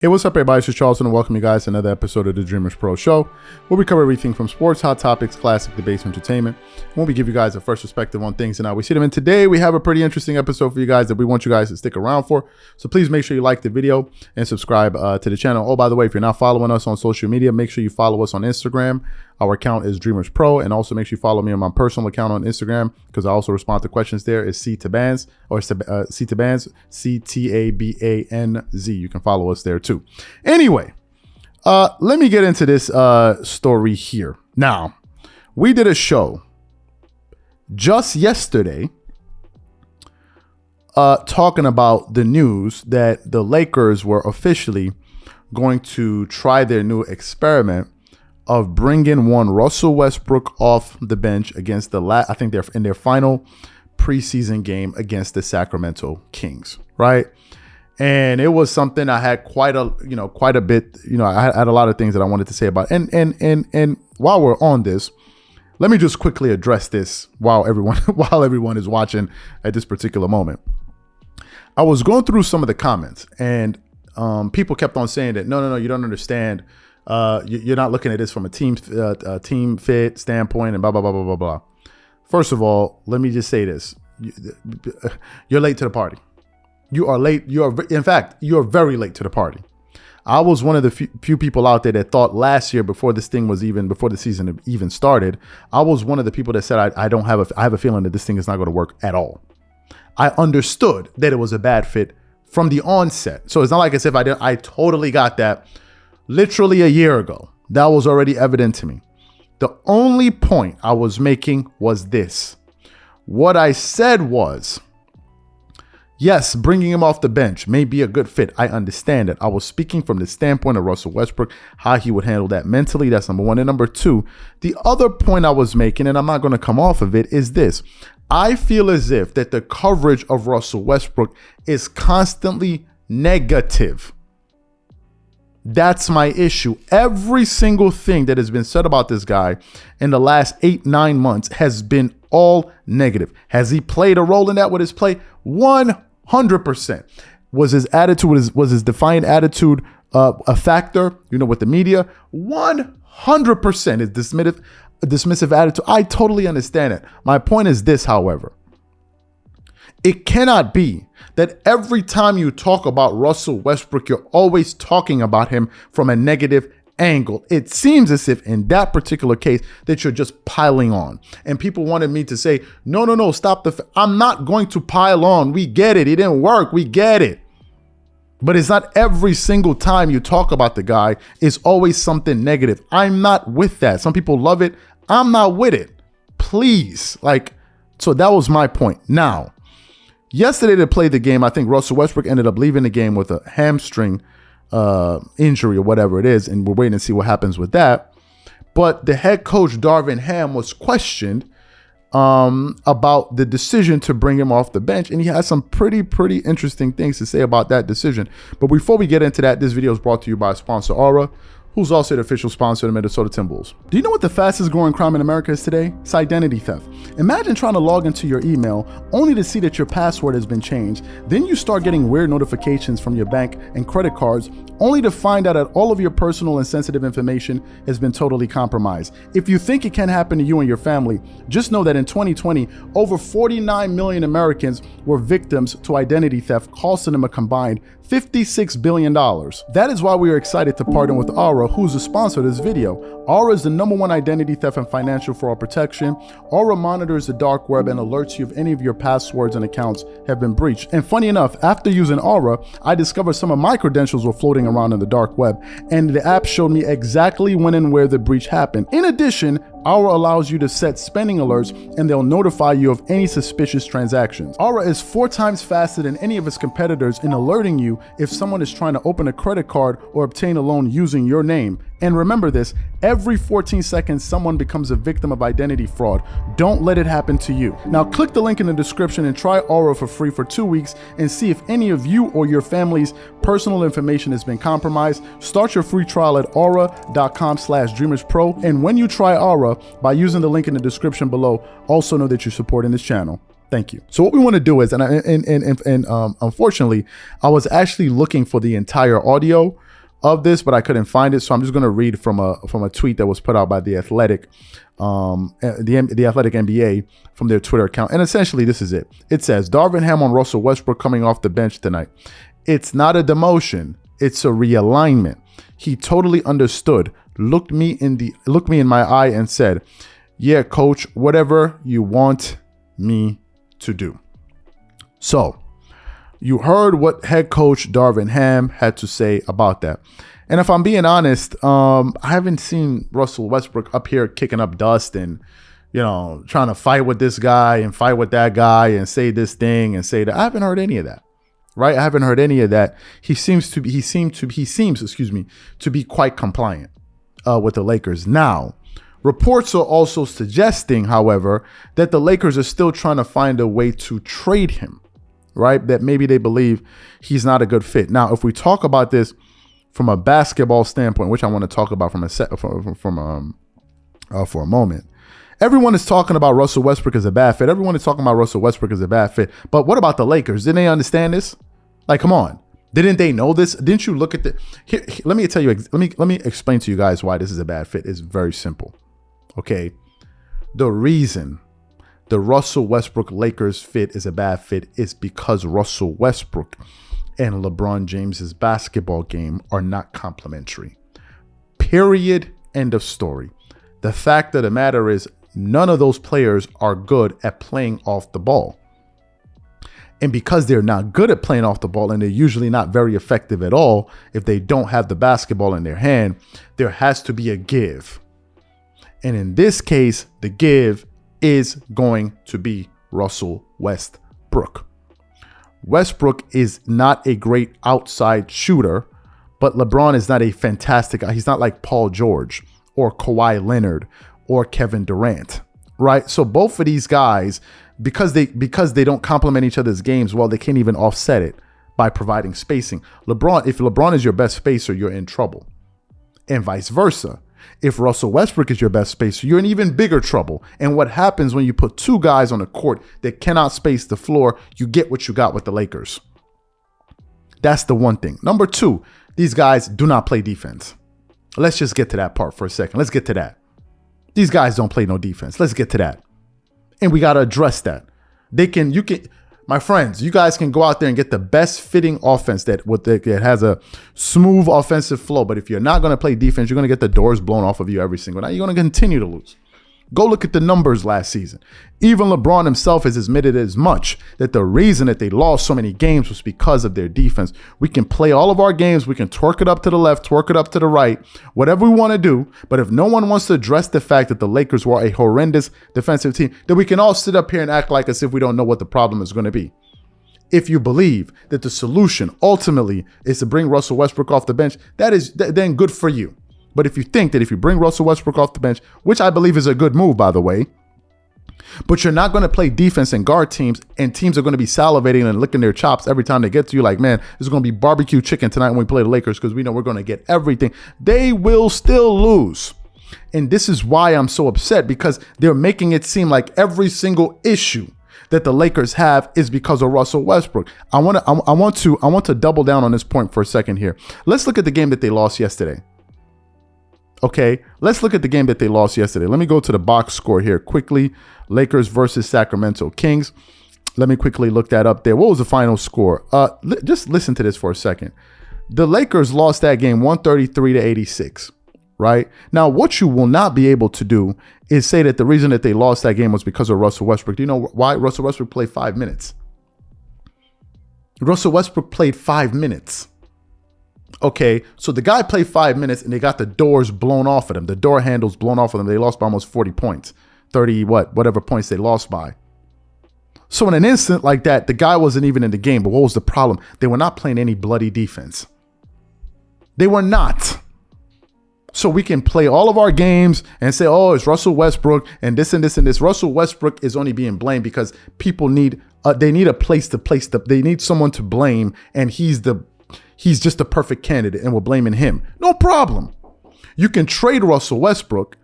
Hey, what's up, everybody? It's Charleston, and welcome you guys to another episode of the Dreamerspro Show, where we cover everything from sports, hot topics, classic debates, and entertainment. When we give you guys a first perspective on things and how we see them. And today we have a pretty interesting episode for you guys that we want you guys to stick around for. So please make sure you like the video and subscribe to the channel. Oh, by the way, if you're not following us on social media, make sure you follow us on Instagram. Our account is Dreamerspro, and also make sure you follow me on my personal account on Instagram because I also respond to questions there. It's C-Tabanz, or C-Tabanz, C-T-A-B-A-N-Z. You can follow us there too. Anyway, let me get into this story here. Now, we did a show just yesterday talking about the news that the Lakers were officially going to try their new experiment of bringing one Russell Westbrook off the bench against I think they're in their final preseason game against the Sacramento Kings, right? And it was something I had quite a bit, I had a lot of things that I wanted to say about. And while we're on this, let me just quickly address this while everyone is watching at this particular moment. I was going through some of the comments, and people kept on saying that no, you don't understand. You're not looking at this from a team fit standpoint and blah, blah, blah, blah, blah, blah. First of all, let me just say this. You're late to the party. You are late. In fact, you're very late to the party. I was one of the few people out there that thought last year before the season even started, I was one of the people that said, I have a feeling that this thing is not going to work at all. I understood that it was a bad fit from the onset. So it's not like as if I totally got that. Literally a year ago, that was already evident to me. The only point I was making was this. What I said was, yes, bringing him off the bench may be a good fit. I understand it. I was speaking from the standpoint of Russell Westbrook, how he would handle that mentally. That's number one. And number two, the other point I was making, and I'm not going to come off of it, is this. I feel as if that the coverage of Russell Westbrook is constantly negative. That's my issue. Every single thing that has been said about this guy in the last 8-9 months has been all negative. Has he played a role in that with his play? 100%. Was his attitude, was his defiant attitude a factor, with the media? 100% is dismissive attitude. I totally understand it. My point is this, however. It cannot be that every time you talk about Russell Westbrook, you're always talking about him from a negative angle. It seems as if in that particular case that you're just piling on. And people wanted me to say, no, stop I'm not going to pile on. We get it. It didn't work. We get it. But it's not every single time you talk about the guy is always something negative. I'm not with that. Some people love it. I'm not with it. Please. So that was my point. Now, yesterday they played the game. I think Russell Westbrook ended up leaving the game with a hamstring injury or whatever it is, and we're waiting to see what happens with that. But the head coach, Darvin Ham, was questioned about the decision to bring him off the bench, and he has some pretty interesting things to say about that decision. But before we get into that, this video is brought to you by sponsor Aura, who's also the official sponsor of the Minnesota Timberwolves. Do you know what the fastest growing crime in America is today? It's identity theft. Imagine trying to log into your email only to see that your password has been changed. Then you start getting weird notifications from your bank and credit cards only to find out that all of your personal and sensitive information has been totally compromised. If you think it can happen to you and your family, just know that in 2020, over 49 million Americans were victims to identity theft, costing them a combined $56 billion. That is why we are excited to partner with Aura, who's the sponsor of this video. Aura is the #1 identity theft and financial fraud protection. Aura monitors the dark web and alerts you if any of your passwords and accounts have been breached. And funny enough, after using Aura, I discovered some of my credentials were floating around in the dark web, and the app showed me exactly when and where the breach happened. In addition, Aura allows you to set spending alerts, and they'll notify you of any suspicious transactions. Aura is 4 times faster than any of its competitors in alerting you if someone is trying to open a credit card or obtain a loan using your name. And remember this, every 14 seconds, someone becomes a victim of identity fraud. Don't let it happen to you. Now click the link in the description and try Aura for free for 2 weeks and see if any of you or your family's personal information has been compromised. Start your free trial at aura.com/dreamerspro. And when you try Aura, by using the link in the description below, also know that you're supporting this channel. Thank you. So what we want to do is, and unfortunately, I was actually looking for the entire audio of this, but I couldn't find it. So I'm just going to read from a tweet that was put out by The Athletic, the Athletic NBA from their Twitter account. And essentially, this is it. It says, Darvin Ham on Russell Westbrook coming off the bench tonight. It's not a demotion. It's a realignment. He totally understood, looked me in my eye and said, yeah, coach, whatever you want me to do. So you heard what head coach Darvin Ham had to say about that. And if I'm being honest, I haven't seen Russell Westbrook up here kicking up dust and, trying to fight with this guy and fight with that guy and say this thing and say that. I haven't heard any of that. Right? I haven't heard any of that. He seems to be quite compliant with the Lakers. Now, reports are also suggesting, however, that the Lakers are still trying to find a way to trade him, right? That maybe they believe he's not a good fit. Now, if we talk about this from a basketball standpoint, which I want to talk about for a moment, everyone is talking about Russell Westbrook as a bad fit. Everyone is talking about Russell Westbrook as a bad fit. But what about the Lakers? Didn't they understand this? Like, come on. Didn't they know this? Didn't you look at the here, let me tell you, let me explain to you guys why this is a bad fit. It's very simple. Okay. The reason the Russell Westbrook Lakers fit is a bad fit is because Russell Westbrook and LeBron James's basketball game are not complementary. Period. End of story. The fact of the matter is none of those players are good at playing off the ball. And because they're not good at playing off the ball, and they're usually not very effective at all, if they don't have the basketball in their hand, there has to be a give. And in this case, the give is going to be Russell Westbrook. Westbrook is not a great outside shooter, but LeBron is not a fantastic guy. He's not like Paul George or Kawhi Leonard or Kevin Durant, right? So both of these guys, because they don't complement each other's games, well, they can't even offset it by providing spacing. If LeBron is your best spacer, you're in trouble. And vice versa. If Russell Westbrook is your best spacer, you're in even bigger trouble. And what happens when you put two guys on the court that cannot space the floor, you get what you got with the Lakers. That's the one thing. Number two, these guys do not play defense. Let's just get to that part for a second. Let's get to that. These guys don't play no defense. Let's get to that. And we got to address that. My friends, you guys can go out there and get the best fitting offense that has a smooth offensive flow. But if you're not going to play defense, you're going to get the doors blown off of you every single night. You're going to continue to lose. Go look at the numbers last season. Even LeBron himself has admitted as much that the reason that they lost so many games was because of their defense. We can play all of our games. We can twerk it up to the left, twerk it up to the right, whatever we want to do. But if no one wants to address the fact that the Lakers were a horrendous defensive team, then we can all sit up here and act like as if we don't know what the problem is going to be. If you believe that the solution ultimately is to bring Russell Westbrook off the bench, then good for you. But if you think that if you bring Russell Westbrook off the bench, which I believe is a good move, by the way, but you're not going to play defense and guard teams, and teams are going to be salivating and licking their chops every time they get to you like, man, this is going to be barbecue chicken tonight when we play the Lakers because we know we're going to get everything. They will still lose. And this is why I'm so upset, because they're making it seem like every single issue that the Lakers have is because of Russell Westbrook. I want to double down on this point for a second here. Let's look at the game that they lost yesterday. Okay, let's look at the game that they lost yesterday. Let me go to the box score here quickly. Lakers versus Sacramento Kings. Let me quickly look that up there. What was the final score? Just listen to this for a second. The Lakers lost that game 133-86, right? Now, what you will not be able to do is say that the reason that they lost that game was because of Russell Westbrook. Do you know why? Russell Westbrook played 5 minutes. Russell Westbrook played 5 minutes. Okay, so the guy played 5 minutes and they got the doors blown off of them. The door handles blown off of them. They lost by almost 40 points. 30, whatever points they lost by. So in an instant like that, the guy wasn't even in the game. But what was the problem? They were not playing any bloody defense. They were not. So we can play all of our games and say, oh, it's Russell Westbrook and this and this and this. Russell Westbrook is only being blamed because people need a place to they need someone to blame, and he's just the perfect candidate and we're blaming him. No problem. You can trade Russell Westbrook,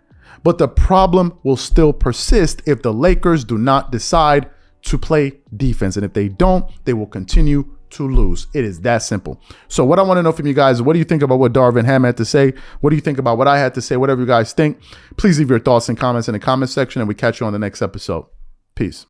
but the problem will still persist if the Lakers do not decide to play defense. And if they don't, they will continue to lose. It is that simple. So what I want to know from you guys is, what do you think about what Darvin Ham had to say? What do you think about what I had to say? Whatever you guys think, please leave your thoughts and comments in the comment section, and we catch you on the next episode. Peace.